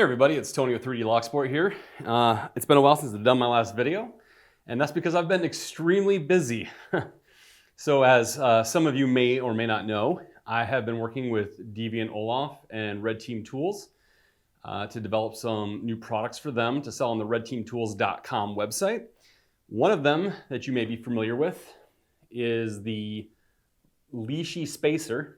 Hey everybody, it's Tony with 3D Lock Sport here. It's been a while since I've done my last video, and that's because I've been extremely busy. So as some of you may or may not know, I have been working with Deviant Olaf and Red Team Tools to develop some new products for them to sell on the redteamtools.com website. One of them that you may be familiar with is the Lychee spacer,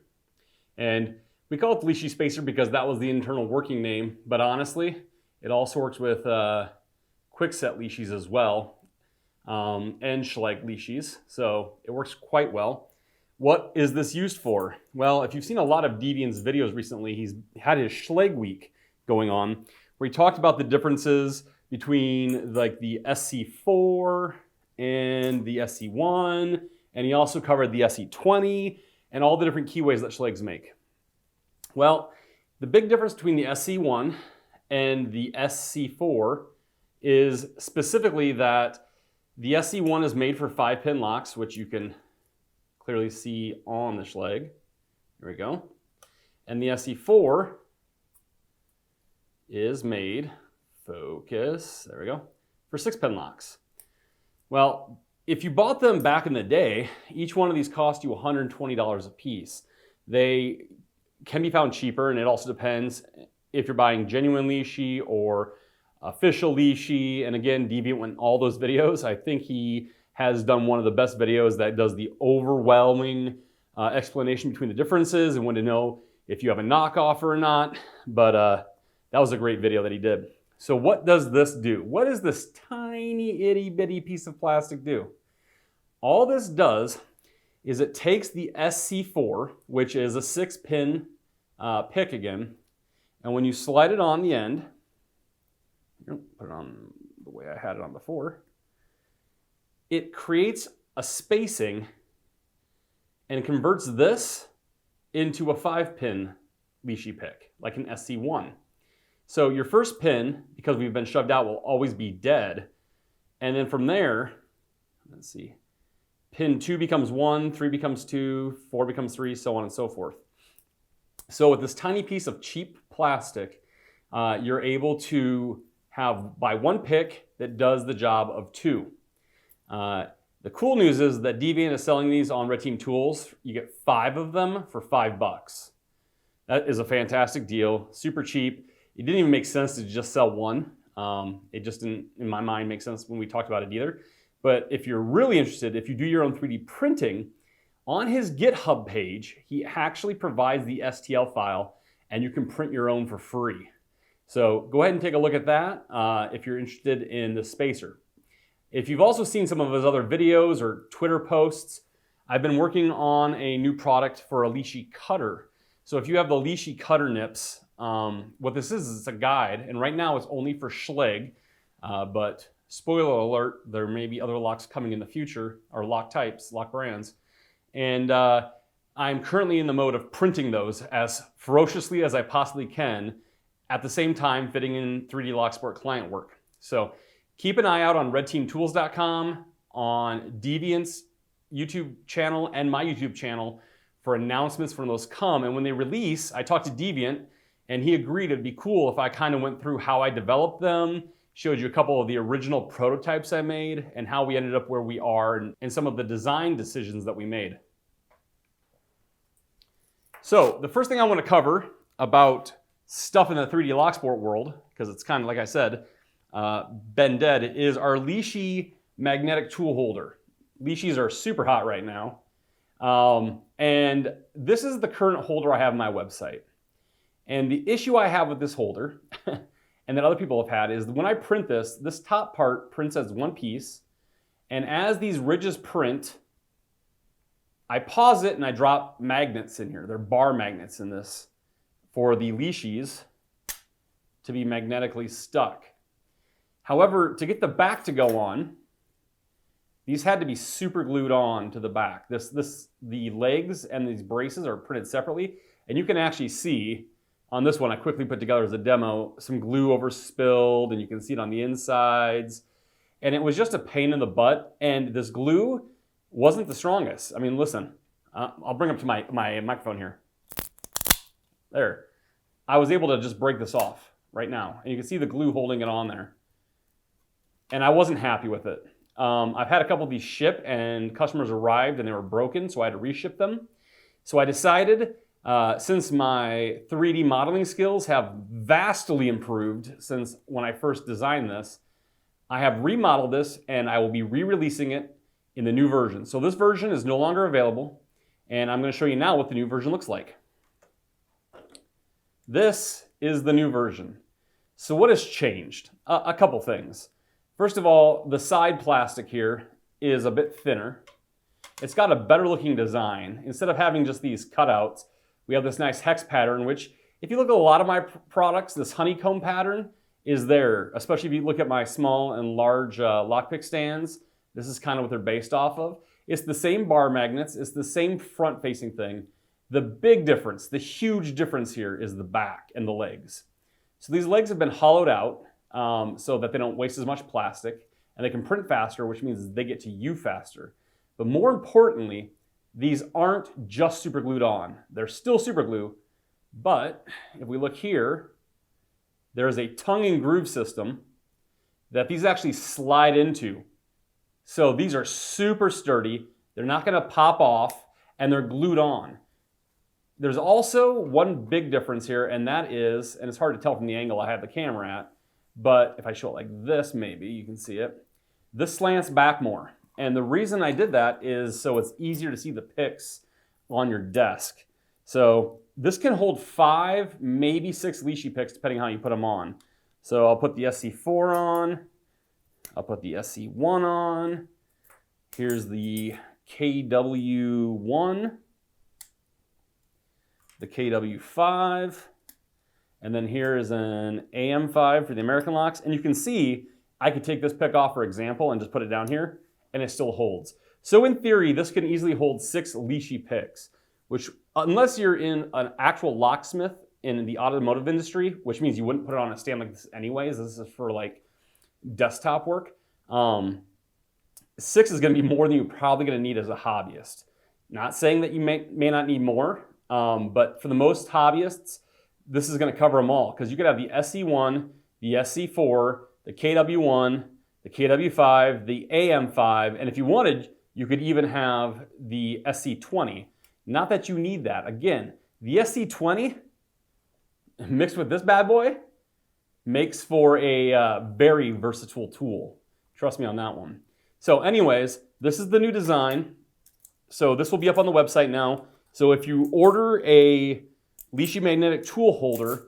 and we call it the Lychee spacer because that was the internal working name, but honestly, it also works with quickset Lychees as well, and Schlag Lychees, so it works quite well. What is this used for? Well, if you've seen a lot of Deviant's videos recently, he's had his Schlag week going on, where he talked about the differences between like the SC4 and the SC1, and he also covered the SC20 and all the different keyways that Schlags make. Well, the big difference between the SC1 and the SC4 is specifically that the SC1 is made for 5-pin locks, which you can clearly see on the Schlag. Here we go. And the SC4 is made, focus, there we go, for 6-pin locks. Well, if you bought them back in the day, each one of these cost you $120 a piece. They can be found cheaper, and it also depends if you're buying genuine Lychee or official Lychee. And again, Deviant went in all those videos. I think he has done one of the best videos that does the overwhelming explanation between the differences and when to know if you have a knockoff or not. But that was a great video that he did. So what does this do? What does this tiny itty bitty piece of plastic do? All this does is it takes the SC4, which is a 6-pin pick again, and when you slide it on the end, put it on the way I had it on before, it creates a spacing and converts this into a 5-pin Lychee pick, like an SC1. So your first pin, because we've been shoved out, will always be dead, and then from there, let's see, pin 2 becomes 1, 3 becomes 2, 4 becomes 3, so on and so forth. So with this tiny piece of cheap plastic, you're able to have by one pick that does the job of 2. The cool news is that Deviant is selling these on Red Team Tools. You get 5 of them for $5. That is a fantastic deal, super cheap. It didn't even make sense to just sell one. It just didn't, in my mind, make sense when we talked about it either. But if you're really interested, if you do your own 3D printing, on his GitHub page, he actually provides the STL file, and you can print your own for free. So go ahead and take a look at that if you're interested in the spacer. If you've also seen some of his other videos or Twitter posts, I've been working on a new product for a Lychee cutter. So if you have the Lychee cutter nips, what this is it's a guide, and right now it's only for Schlag, but spoiler alert, there may be other locks coming in the future, or lock types, lock brands. And I'm currently in the mode of printing those as ferociously as I possibly can, at the same time fitting in 3D Lock Sport client work. So keep an eye out on redteamtools.com, on Deviant's YouTube channel and my YouTube channel for announcements when those come. And when they release, I talked to Deviant, and he agreed it'd be cool if I kind of went through how I developed them, showed you a couple of the original prototypes I made and how we ended up where we are and some of the design decisions that we made. So the first thing I want to cover about stuff in the 3D Lock Sport world, because it's kind of like I said, been dead, is our Lychee magnetic tool holder. Lychees are super hot right now. And this is the current holder I have on my website. And the issue I have with this holder and that other people have had is when I print this, this top part prints as one piece, and as these ridges print, I pause it and I drop magnets in here. They're bar magnets in this for the Lychees to be magnetically stuck. However, to get the back to go on, these had to be super glued on to the back. The legs and these braces are printed separately, and you can actually see on this one, I quickly put together as a demo, some glue overspilled, and you can see it on the insides. And it was just a pain in the butt, and this glue wasn't the strongest. I mean, listen, I'll bring up to my microphone here. There. I was able to just break this off. right now. And you can see the glue holding it on there. And I wasn't happy with it. I've had a couple of these ship and customers arrived and they were broken, so I had to reship them. So I decided, since my 3D modeling skills have vastly improved since when I first designed this, I have remodeled this and I will be re-releasing it in the new version. So this version is no longer available, and I'm going to show you now what the new version looks like. This is the new version. So what has changed? A couple things. First of all, the side plastic here is a bit thinner. It's got a better looking design. Instead of having just these cutouts, we have this nice hex pattern, which if you look at a lot of my products, this honeycomb pattern is there, especially if you look at my small and large lockpick stands. This is kind of what they're based off of. It's the same bar magnets, it's the same front facing thing. The big difference, the huge difference here is the back and the legs. So these legs have been hollowed out so that they don't waste as much plastic, and they can print faster, which means they get to you faster. But more importantly, these aren't just super glued on. They're still super glue, but if we look here, there is a tongue and groove system that these actually slide into. So these are super sturdy, they're not gonna pop off, and they're glued on. There's also one big difference here, and that is, and it's hard to tell from the angle I have the camera at, but if I show it like this, maybe you can see it. This slants back more. And the reason I did that is so it's easier to see the picks on your desk. So this can hold 5, maybe 6 Lychee picks, depending how you put them on. So I'll put the SC4 on. I'll put the SC1 on. Here's the KW1, the KW5, and then here is an AM5 for the American locks. And you can see I could take this pick off, for example, and just put it down here, and it still holds. So in theory, this can easily hold 6 Lychee picks, which unless you're in an actual locksmith in the automotive industry, which means you wouldn't put it on a stand like this anyways, this is for like desktop work, 6 is gonna be more than you're probably gonna need as a hobbyist. Not saying that you may not need more, but for the most hobbyists, this is gonna cover them all, because you could have the SC1, the SC4, the KW1, the KW5, the AM5, and if you wanted, you could even have the SC20. Not that you need that. Again, the SC20 mixed with this bad boy makes for a very versatile tool. Trust me on that one. So anyways, this is the new design. So this will be up on the website now. So if you order a Lychee magnetic tool holder,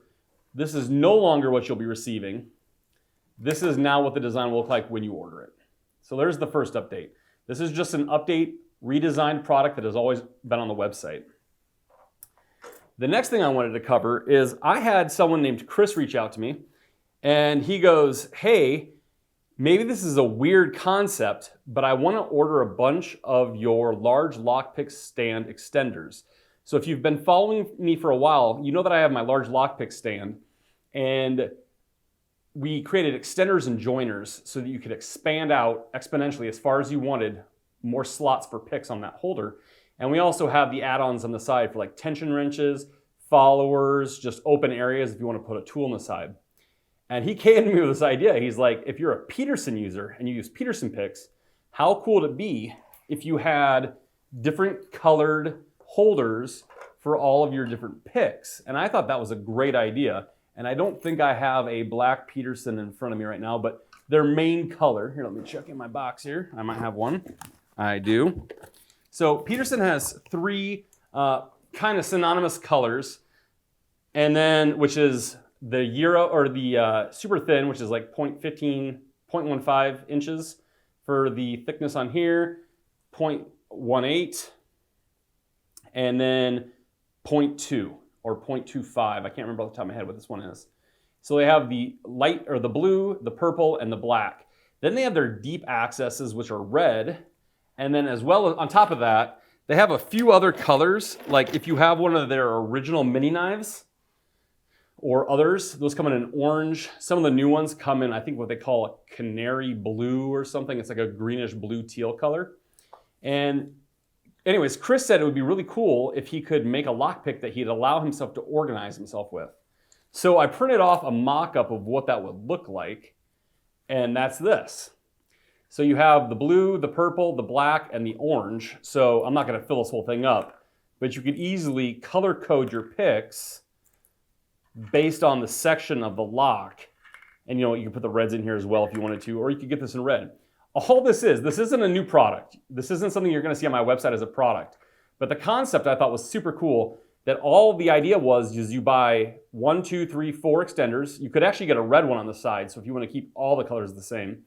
this is no longer what you'll be receiving. This is now what the design will look like when you order it. So there's the first update. This is just an update, redesigned product that has always been on the website. The next thing I wanted to cover is I had someone named Chris reach out to me, and he goes, hey, maybe this is a weird concept, but I want to order a bunch of your large lockpick stand extenders. So if you've been following me for a while, you know that I have my large lockpick stand, and we created extenders and joiners so that you could expand out exponentially as far as you wanted, more slots for picks on that holder. And we also have the add-ons on the side for like tension wrenches, followers, just open areas if you want to put a tool on the side. And he came to me with this idea. He's like, if you're a Peterson user and you use Peterson picks, how cool would it be if you had different colored holders for all of your different picks? And I thought that was a great idea. And I don't think I have a black Peterson in front of me right now, but their main color, here, let me check in my box here. I might have one. I do. So Peterson has 3 kind of synonymous colors, and then, which is the Euro, or the super thin, which is like 0.15, 0.15 inches for the thickness on here, 0.18, and then 0.2 or 0.25. I can't remember off the top of my head what this one is. So they have the light, or the blue, the purple, and the black. Then they have their deep accesses, which are red. And then as well, on top of that, they have a few other colors. Like if you have one of their original mini knives or others, those come in an orange. Some of the new ones come in, I think, what they call a canary blue or something. It's like a greenish blue teal color. And anyways, Chris said it would be really cool if he could make a lockpick that he'd allow himself to organize himself with. So I printed off a mock-up of what that would look like, and that's this. So you have the blue, the purple, the black, and the orange. So I'm not going to fill this whole thing up, but you could easily color code your picks based on the section of the lock. And you can put the reds in here as well if you wanted to, or you could get this in red. All this isn't a new product. This isn't something you're going to see on my website as a product. But the concept I thought was super cool, that all the idea was is you buy 1, 2, 3, 4 extenders. You could actually get a red one on the side, so if you want to keep all the colors the same.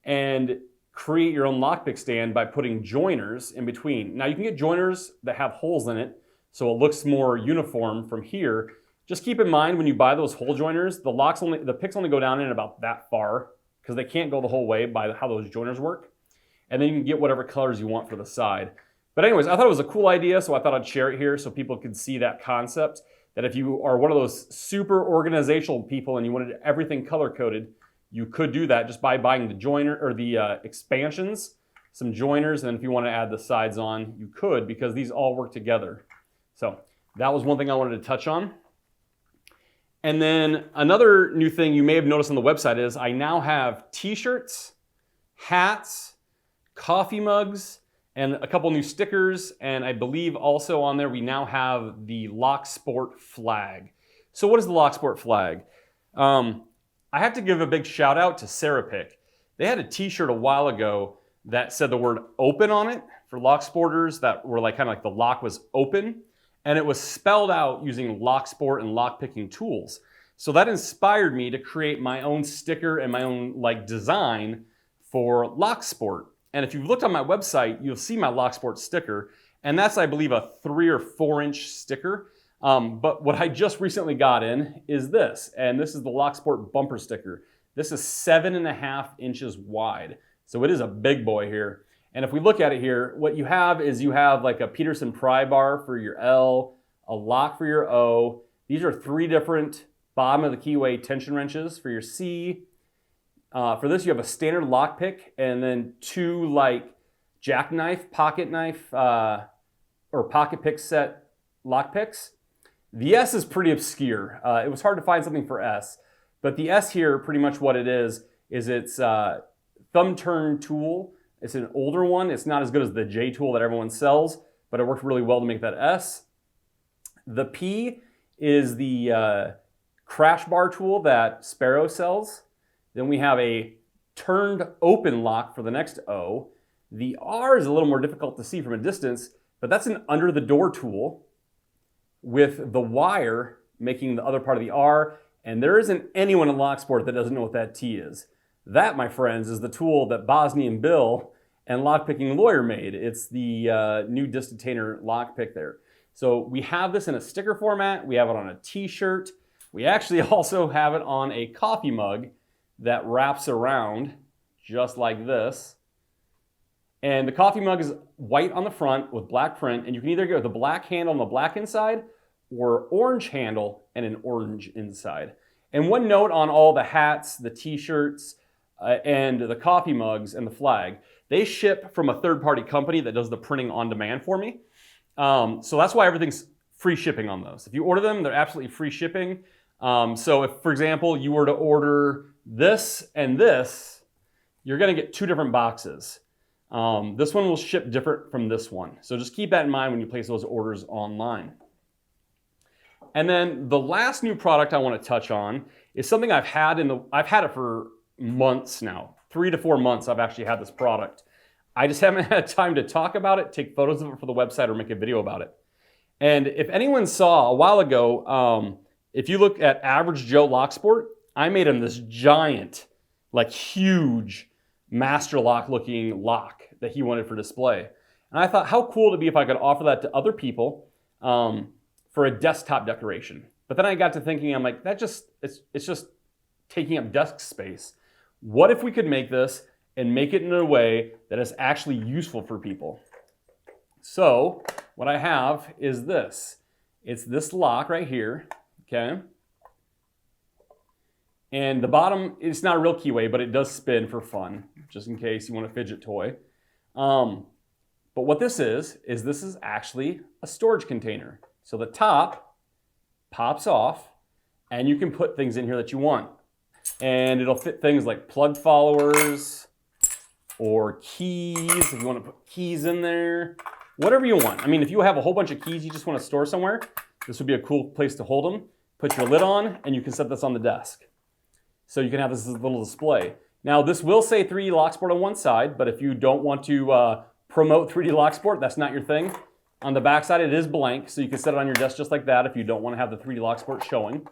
And create your own lockpick stand by putting joiners in between. Now you can get joiners that have holes in it, so it looks more uniform from here. Just keep in mind when you buy those hole joiners, the picks only go down in about that far, because they can't go the whole way by how those joiners work. And then you can get whatever colors you want for the side. But anyways, I thought it was a cool idea, so I thought I'd share it here so people could see that concept, that if you are one of those super organizational people and you wanted everything color-coded, you could do that just by buying the joiner or the expansions, some joiners, and then if you want to add the sides on, you could, because these all work together. So that was one thing I wanted to touch on. And then another new thing you may have noticed on the website is I now have t-shirts, hats, coffee mugs, and a couple new stickers. And I believe also on there we now have the Lock Sport flag. So what is the Lock Sport flag? I have to give a big shout out to Serapick. They had a t-shirt a while ago that said the word open on it for lock sporters that were kind of like the lock was open. And it was spelled out using lock sport and lock picking tools. So that inspired me to create my own sticker and my own design for lock sport. And if you've looked on my website, you'll see my lock sport sticker. And that's, I believe, a 3 or 4 inch sticker. But what I just recently got in is this. And this is the Lock Sport bumper sticker. This is 7.5 inches wide. So it is a big boy here. And if we look at it here, what you have is like a Peterson pry bar for your L, a lock for your O. These are 3 different bottom of the keyway tension wrenches for your C. For this, you have a standard lock pick and then 2 jackknife, pocket knife, or pocket pick set lock picks. The S is pretty obscure. It was hard to find something for S, but the S here, pretty much what it is it's a thumb turn tool. It's an older one. It's not as good as the J tool that everyone sells, but it worked really well to make that S. The P is the crash bar tool that Sparrow sells. Then we have a turned open lock for the next O. The R is a little more difficult to see from a distance, but that's an under the door tool with the wire making the other part of the R. And there isn't anyone in Locksport that doesn't know what that T is. That, my friends, is the tool that Bosnian Bill and Lockpicking Lawyer made. It's the new Distatainer lockpick there. So we have this in a sticker format. We have it on a t-shirt. We actually also have it on a coffee mug that wraps around just like this. And the coffee mug is white on the front with black print. And you can either get the black handle on the black inside or orange handle and an orange inside. And one note on all the hats, the t-shirts, and the coffee mugs and the flag, they ship from a third-party company that does the printing on demand for me. So that's why everything's free shipping on those. If you order them, they're absolutely free shipping. So if, for example, you were to order this and this, you're gonna get 2 different boxes. This one will ship different from this one. So just keep that in mind when you place those orders online. And then the last new product I want to touch on is something I've had it for months now. 3 to 4 months I've actually had this product. I just haven't had time to talk about it, take photos of it for the website, or make a video about it. And if anyone saw a while ago, if you look at Average Joe Locksport, I made him this giant, huge master lock looking lock that he wanted for display. And I thought, how cool would it be if I could offer that to other people for a desktop decoration. But then I got to thinking, I'm like, it's just taking up desk space. What if we could make this and make it in a way that is actually useful for people? So what I have is this. It's this lock right here, okay? And the bottom, it's not a real keyway, but it does spin for fun, just in case you want a fidget toy. But what this is this is actually a storage container. So the top pops off, And you can put things in here that you want. And it'll fit things like plug followers or keys, if you want to put keys in there, whatever you want. I mean, if you have a whole bunch of keys you just want to store somewhere, this would be a cool place to hold them. Put your lid on, and you can set this on the desk. So you can have this as a little display. Now, this will say 3D Lock Sport on one side, but if you don't want to promote 3D Lock Sport, that's not your thing. On the back side, it is blank, so you can set it on your desk just like that if you don't want to have the 3D Lock Sport showing.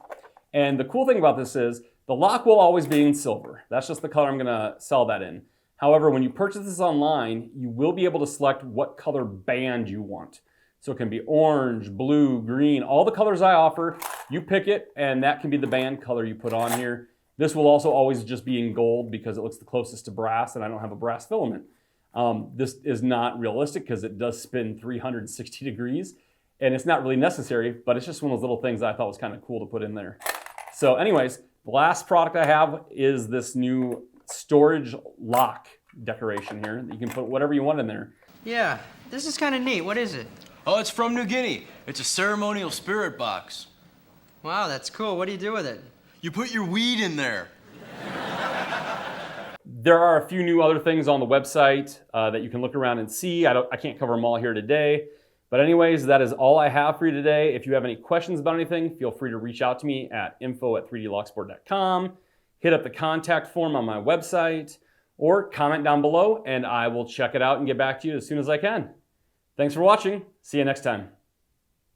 And the cool thing about this is the lock will always be in silver. That's just the color I'm going to sell that in. However, when you purchase this online, you will be able to select what color band you want. So it can be orange, blue, green, all the colors I offer. You pick it, and that can be the band color you put on here. This will also always just be in gold because it looks the closest to brass, and I don't have a brass filament. This is not realistic because it does spin 360 degrees, and it's not really necessary, but it's just one of those little things that I thought was kind of cool to put in there. So anyways, the last product I have is this new storage lock decoration here. You can put whatever you want in there. Yeah, this is kind of neat. What is it? Oh, it's from New Guinea. It's a ceremonial spirit box. Wow, that's cool. What do you do with it? You put your weed in there. There are a few new other things on the website that you can look around and see. I can't cover them all here today. But anyways, that is all I have for you today. If you have any questions about anything, feel free to reach out to me at info@3dlocksport.com. Hit up the contact form on my website, or comment down below, and I will check it out and get back to you as soon as I can. Thanks for watching. See you next time.